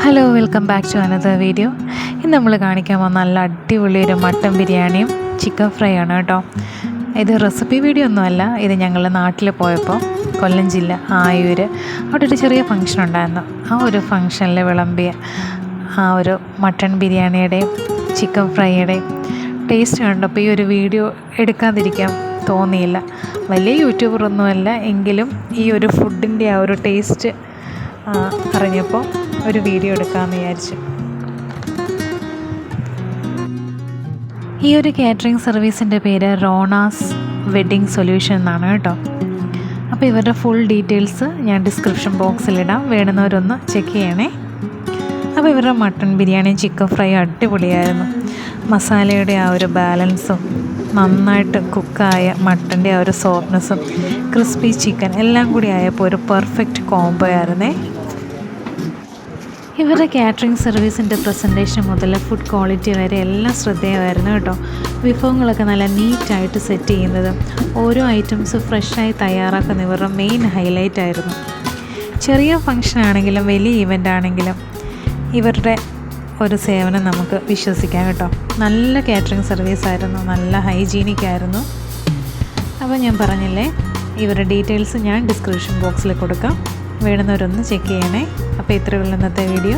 Hello, welcome back to another video. ഇന്ന് നമ്മൾ കാണിക്കാൻ പോകുന്ന നല്ല അടിപൊളി ഒരു മട്ടൻ ബിരിയാണിയും ചിക്കൻ ഫ്രൈ ആണ് കേട്ടോ. ഇത് റെസിപ്പി വീഡിയോ ഒന്നുമല്ല. ഇത് ഞങ്ങൾ നാട്ടിൽ പോയപ്പോൾ കൊല്ലം ജില്ല ആയൂർ അവിടെ ഒരു ചെറിയ ഫംഗ്ഷൻ ഉണ്ടായിരുന്നു. ആ ഒരു ഫംഗ്ഷനിൽ വിളമ്പിയ ആ ഒരു മട്ടൻ ബിരിയാണിയുടെയും ചിക്കൻ ഫ്രൈയുടെയും ടേസ്റ്റ് കണ്ടപ്പോൾ ഈ ഒരു വീഡിയോ എടുക്കാതിരിക്കാൻ തോന്നിയില്ല. വലിയ യൂട്യൂബറൊന്നുമല്ല, എങ്കിലും ഈ ഒരു ഫുഡിൻ്റെ ആ ഒരു ടേസ്റ്റ് അറിഞ്ഞപ്പോൾ ഒരു വീഡിയോ എടുക്കാമെന്ന് വിചാരിച്ചു. ഈ ഒരു കാറ്ററിംഗ് സർവീസിൻ്റെ പേര് റോണാസ് വെഡ്ഡിങ് സൊല്യൂഷൻ എന്നാണ് കേട്ടോ. അപ്പോൾ ഇവരുടെ ഫുൾ ഡീറ്റെയിൽസ് ഞാൻ ഡിസ്ക്രിപ്ഷൻ ബോക്സിലിടാം, വേണമെന്നവരൊന്ന് ചെക്ക് ചെയ്യണേ. അപ്പോൾ ഇവരുടെ മട്ടൺ ബിരിയാണിയും ചിക്കൻ ഫ്രൈ അടിപൊളിയായിരുന്നു. മസാലയുടെ ആ ഒരു ബാലൻസും നന്നായിട്ട് കുക്കായ മട്ടൻ്റെ ആ ഒരു സോഫ്റ്റ്നെസ്സും ക്രിസ്പി ചിക്കൻ എല്ലാം കൂടി ആയപ്പോൾ ഒരു പെർഫെക്റ്റ് കോംബോ ആയിരുന്നേ. ഇവരുടെ കാറ്ററിംഗ് സർവീസിൻ്റെ പ്രസൻറ്റേഷൻ മുതൽ ഫുഡ് ക്വാളിറ്റി വരെ എല്ലാം ശ്രദ്ധേയമായിരുന്നു കേട്ടോ. വിഭവങ്ങളൊക്കെ നല്ല നീറ്റായിട്ട് സെറ്റ് ചെയ്യുന്നതും ഓരോ ഐറ്റംസ് ഫ്രഷായി തയ്യാറാക്കുന്ന ഇവരുടെ മെയിൻ ഹൈലൈറ്റ് ആയിരുന്നു. ചെറിയ ഫംഗ്ഷൻ ആണെങ്കിലും വലിയ ഇവൻ്റ് ആണെങ്കിലും ഇവരുടെ ഒരു സേവനം നമുക്ക് വിശ്വസിക്കാം കേട്ടോ. നല്ല കാറ്ററിംഗ് സർവീസായിരുന്നു, നല്ല ഹൈജീനിക് ആയിരുന്നു. അപ്പോൾ ഞാൻ പറഞ്ഞില്ലേ, ഇവരുടെ ഡീറ്റെയിൽസ് ഞാൻ ഡിസ്ക്രിപ്ഷൻ ബോക്സിൽ കൊടുക്കാം, വേണമെന്നവരൊന്ന് ചെക്ക് ചെയ്യണേ. അപ്പോൾ ഇത്രയുള്ള ഇന്നത്തെ വീഡിയോ.